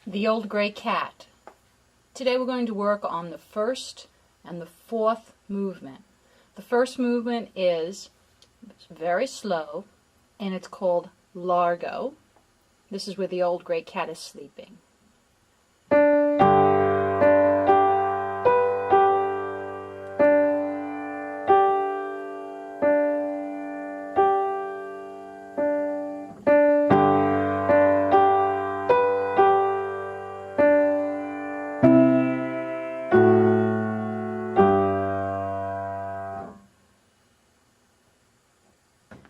The Old Gray Cat. Today we're going to work on the first and the fourth movement. The first movement is very slow and it's called largo. This is where the old gray cat is sleeping.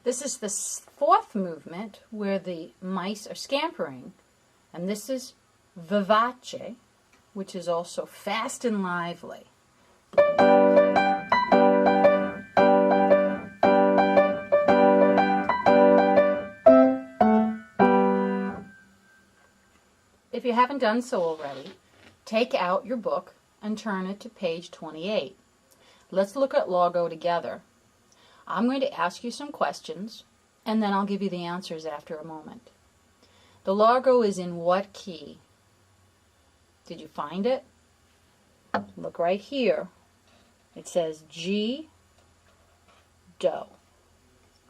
This is the fourth movement where the mice are scampering, and this is vivace, which is also fast and lively. If you haven't done so already, take out your book and turn it to page 28. Let's look at largo together. I'm going to ask you some questions, and then I'll give you the answers after a moment. The largo is in what key? Did you find it? Look right here. It says G, Do.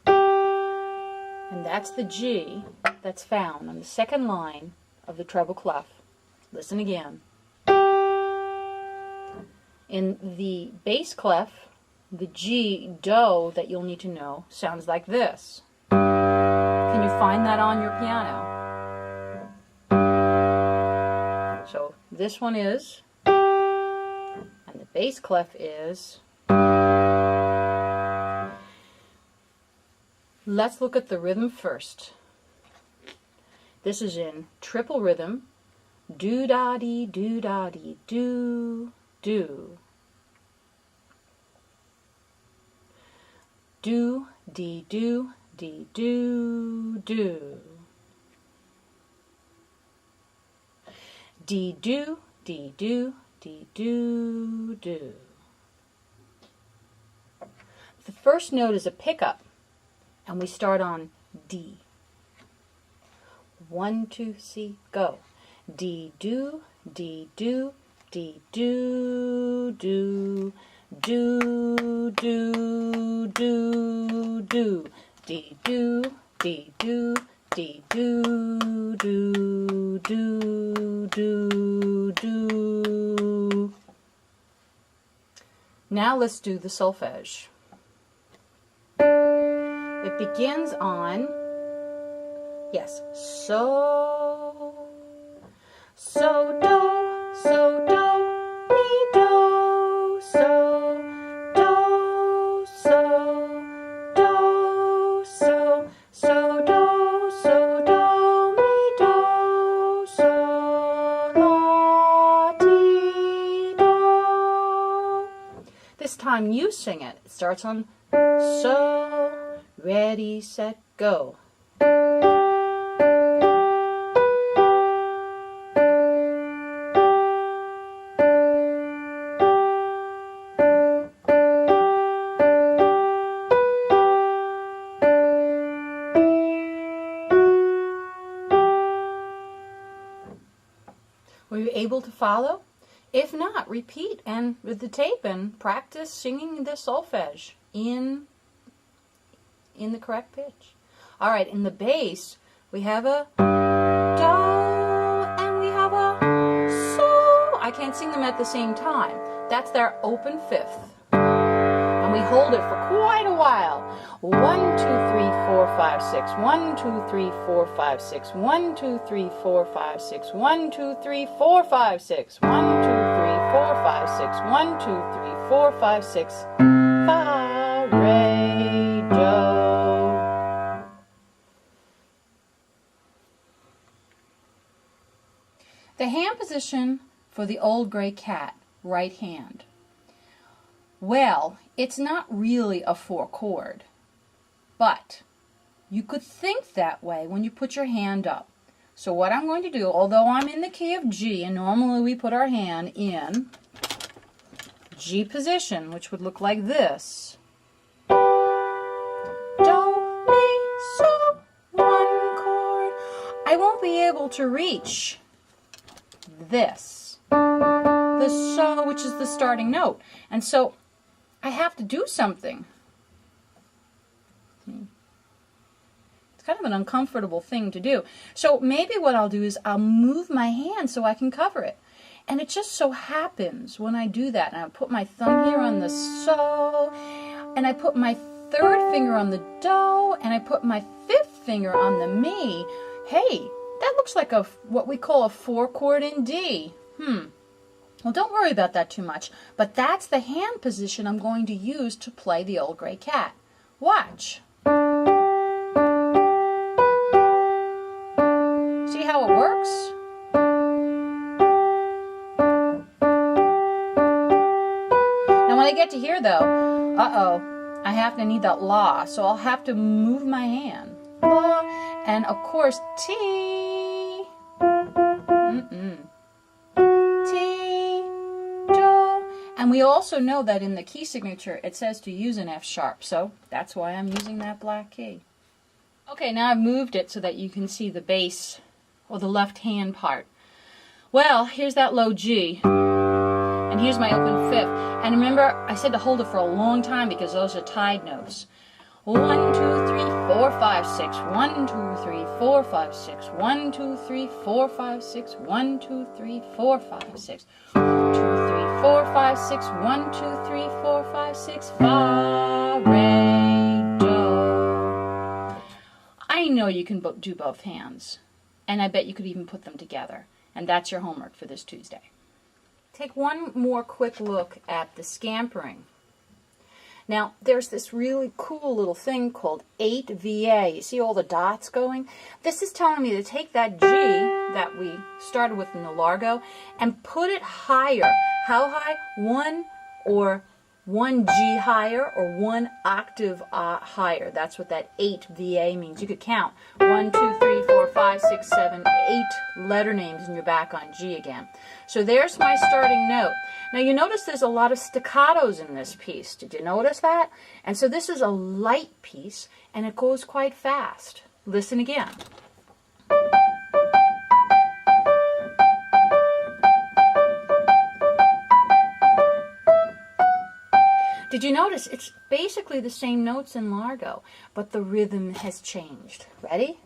And that's the G that's found on the second line of the treble clef. Listen again. In the bass clef, the G, Do, that you'll need to know sounds like this. Can you find that on your piano? So this one is, and the bass clef is. Let's look at the rhythm first. This is in triple rhythm. Do-da-dee, do-da-dee, do, do. Do, dee, do, dee, do, do. Dee, do, dee, do, dee, do, do. The first note is a pickup, and we start on D. 1, 2, C, go. Dee, do, dee, do, dee, do, do. Do, do, do, do, dee, do, dee, do, dee, do, do, do, do, do. Now let's do the solfege. It begins on, yes, so, do, so, do, mi, do, so. This time you sing it. It starts on so, ready, set, go. Were you able to follow? If not, repeat and with the tape and practice singing the solfege in the correct pitch. All right, in the bass, we have a do and we have a so. I can't sing them at the same time. That's their open fifth. And we hold it for quite a while. 1, 2, 3, 4, 5, 6. 1, 2, 3, 4, 5, 6. 1, 2, 3, 4, 5, 6. 1, 2, 3, 4, 5, 6. 1, 2, 3, 4, 5, 6. 1, 2, 3, 4, 5, 6. Fa, re, do. The hand position for the old gray cat, right hand. Well, it's not really a 4-chord, but you could think that way when you put your hand up. So what I'm going to do, although I'm in the key of G, and normally we put our hand in G position, which would look like this. Do, mi, so, 1 chord. I won't be able to reach this. The so, which is the starting note. And so I have to do something. It's kind of an uncomfortable thing to do. So maybe what I'll do is I'll move my hand so I can cover it. And it just so happens when I do that, and I put my thumb here on the so, and I put my third finger on the do, and I put my fifth finger on the mi. Hey, that looks like what we call a 4-chord in D. Well, don't worry about that too much, but that's the hand position I'm going to use to play the Old Gray Cat. Watch. See how it works? Now when I get to here though, I have to need that la, so I'll have to move my hand. La, and of course T. And we also know that in the key signature it says to use an F sharp, so that's why I'm using that black key. Okay, now I've moved it so that you can see the bass, or the left hand part. Well, here's that low G, and here's my open fifth. And remember, I said to hold it for a long time because those are tied notes. 1, 2, 3, 4, 5, 6. 1, 2, 3, 4, 5, 6. 1, 2, 3, 4, 5, 6. 1, 2, 3, 4, 5, 6. 2, 3, 4, 5, 6. 1, 2, 3, 4, 5, 6. Fa, re, do. I know you can do both hands, and I bet you could even put them together. And that's your homework for this Tuesday. Take one more quick look at the scampering. Now, there's this really cool little thing called 8VA. You see all the dots going? This is telling me to take that G that we started with in the largo and put it higher. How high? 1 or 1 G higher or 1 octave higher. That's what that 8VA means. You could count 1, 2, 3, 4, 5, 6, 7, 8 letter names and you're back on G again. So there's my starting note. Now you notice there's a lot of staccatos in this piece. Did you notice that? And so this is a light piece and it goes quite fast. Listen again. Did you notice it's basically the same notes in largo, but the rhythm has changed. Ready?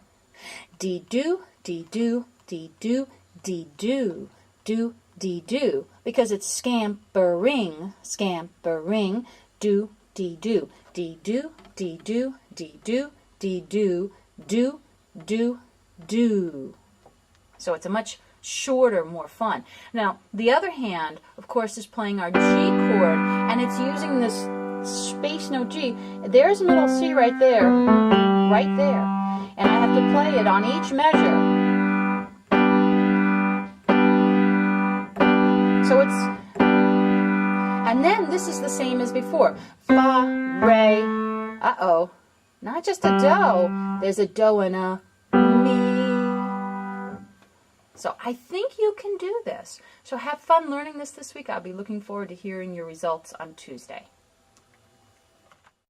Dee-do, dee-do, dee-do, dee-do, do, dee-do, because it's scampering, scampering, do, dee-do, dee-do, dee-do, dee-do, dee-do, do, do, do. So it's a much shorter, more fun. Now, the other hand, of course, is playing our G chord, and it's using this space note G. There's middle C right there, and I have to play it on each measure. So it's, and then this is the same as before. Fa, re, not just a do, there's a do and a mi. So I think you can do this. So have fun learning this week. I'll be looking forward to hearing your results on Tuesday.